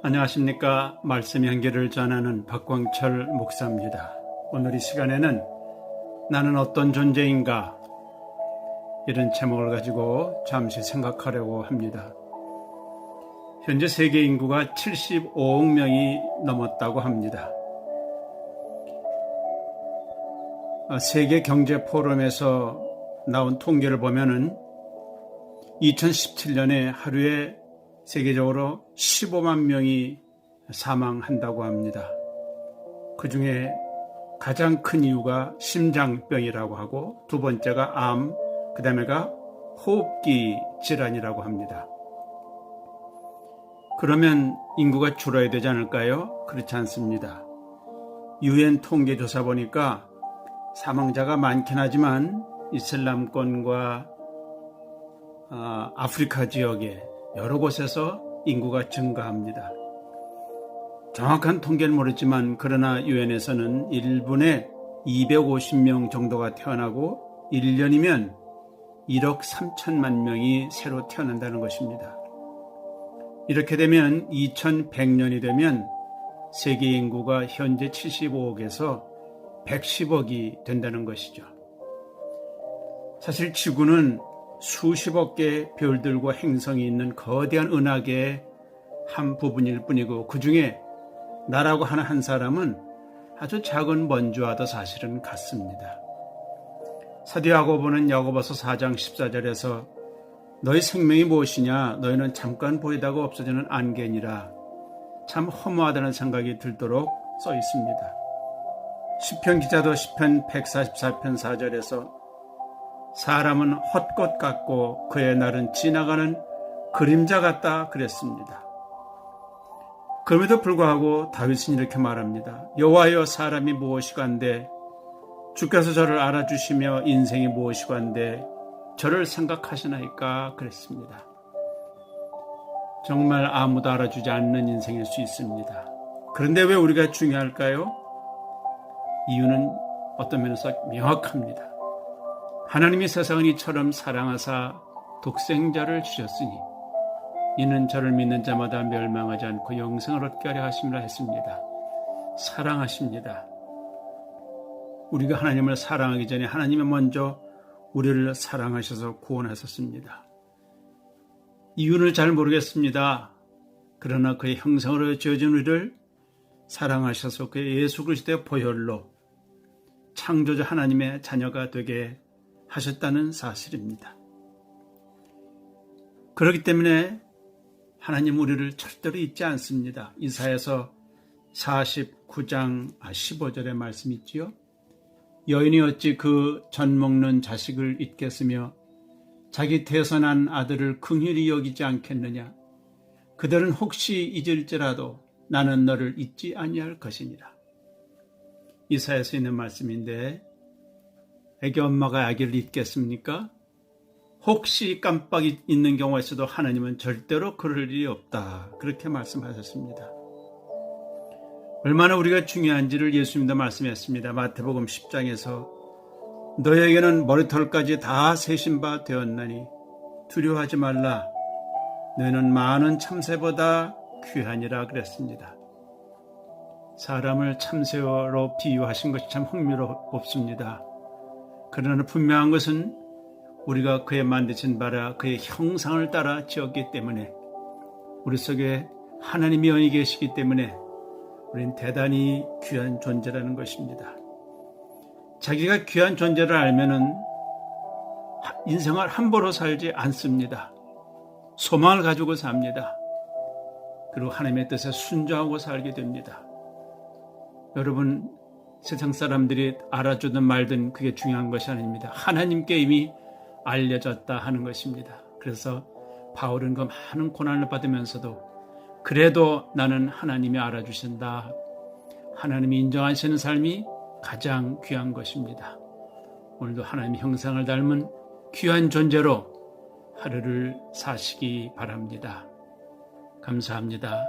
안녕하십니까. 말씀 향기를 전하는 박광철 목사입니다. 오늘 이 시간에는 나는 어떤 존재인가 이런 제목을 가지고 잠시 생각하려고 합니다. 현재 세계 인구가 75억 명이 넘었다고 합니다. 세계 경제 포럼에서 나온 통계를 보면은 2017년에 하루에 세계적으로 15만 명이 사망한다고 합니다. 그 중에 가장 큰 이유가 심장병이라고 하고 두 번째가 암, 그 다음에가 호흡기 질환이라고 합니다. 그러면 인구가 줄어야 되지 않을까요? 그렇지 않습니다. UN 통계조사 보니까 사망자가 많긴 하지만 이슬람권과 아프리카 지역에 여러 곳에서 인구가 증가합니다. 정확한 통계는 모르지만 그러나 유엔에서는 1분에 250명 정도가 태어나고 1년이면 1억 3천만 명이 새로 태어난다는 것입니다. 이렇게 되면 2100년이 되면 세계 인구가 현재 75억에서 110억이 된다는 것이죠. 사실 지구는 수십억 개의 별들과 행성이 있는 거대한 은하계의 한 부분일 뿐이고 그 중에 나라고 하는 한 사람은 아주 작은 먼지와도 사실은 같습니다. 사도 야고보는 야고보서 4장 14절에서 너희 생명이 무엇이냐 너희는 잠깐 보이다가 없어지는 안개니라 참 허무하다는 생각이 들도록 써 있습니다. 시편 기자도 시편 144편 4절에서 사람은 헛것 같고 그의 날은 지나가는 그림자 같다 그랬습니다. 그럼에도 불구하고 다윗은 이렇게 말합니다. 여호와여 사람이 무엇이간데 주께서 저를 알아주시며 인생이 무엇이간데 저를 생각하시나이까 그랬습니다. 정말 아무도 알아주지 않는 인생일 수 있습니다. 그런데 왜 우리가 중요할까요? 이유는 어떤 면에서 명확합니다. 하나님이 세상을 이처럼 사랑하사 독생자를 주셨으니 이는 저를 믿는 자마다 멸망하지 않고 영생을 얻게 하려 하심이라 했습니다. 사랑하십니다. 우리가 하나님을 사랑하기 전에 하나님이 먼저 우리를 사랑하셔서 구원하셨습니다. 이유는 잘 모르겠습니다. 그러나 그의 형상으로 지어진 우리를 사랑하셔서 그의 예수 그리스도의 보혈로 창조자 하나님의 자녀가 되게 하셨다는 사실입니다. 그렇기 때문에 하나님 우리를 절대로 잊지 않습니다. 이사야서 49장 15절의 말씀 있지요. 여인이 어찌 그 젖 먹는 자식을 잊겠으며 자기 태어난 아들을 긍휼히 여기지 않겠느냐. 그들은 혹시 잊을지라도 나는 너를 잊지 아니할 것이니라. 이사야서 있는 말씀인데 애기 엄마가 아기를 잊겠습니까? 혹시 깜빡이 있는 경우가 있어도 하나님은 절대로 그럴 일이 없다. 그렇게 말씀하셨습니다. 얼마나 우리가 중요한지를 예수님도 말씀했습니다. 마태복음 10장에서 너에게는 머리털까지 다 세신 바 되었나니 두려워하지 말라. 너는 많은 참새보다 귀하니라 그랬습니다. 사람을 참새로 비유하신 것이 참 흥미롭습니다. 그러나 분명한 것은 우리가 그의 만드신 바라 그의 형상을 따라 지었기 때문에 우리 속에 하나님이 영이 계시기 때문에 우리는 대단히 귀한 존재라는 것입니다. 자기가 귀한 존재를 알면은 인생을 함부로 살지 않습니다. 소망을 가지고 삽니다. 그리고 하나님의 뜻에 순종하고 살게 됩니다. 여러분, 세상 사람들이 알아주든 말든 그게 중요한 것이 아닙니다. 하나님께 이미 알려졌다 하는 것입니다. 그래서 바울은 그 많은 고난을 받으면서도 그래도 나는 하나님이 알아주신다. 하나님이 인정하시는 삶이 가장 귀한 것입니다. 오늘도 하나님의 형상을 닮은 귀한 존재로 하루를 사시기 바랍니다. 감사합니다.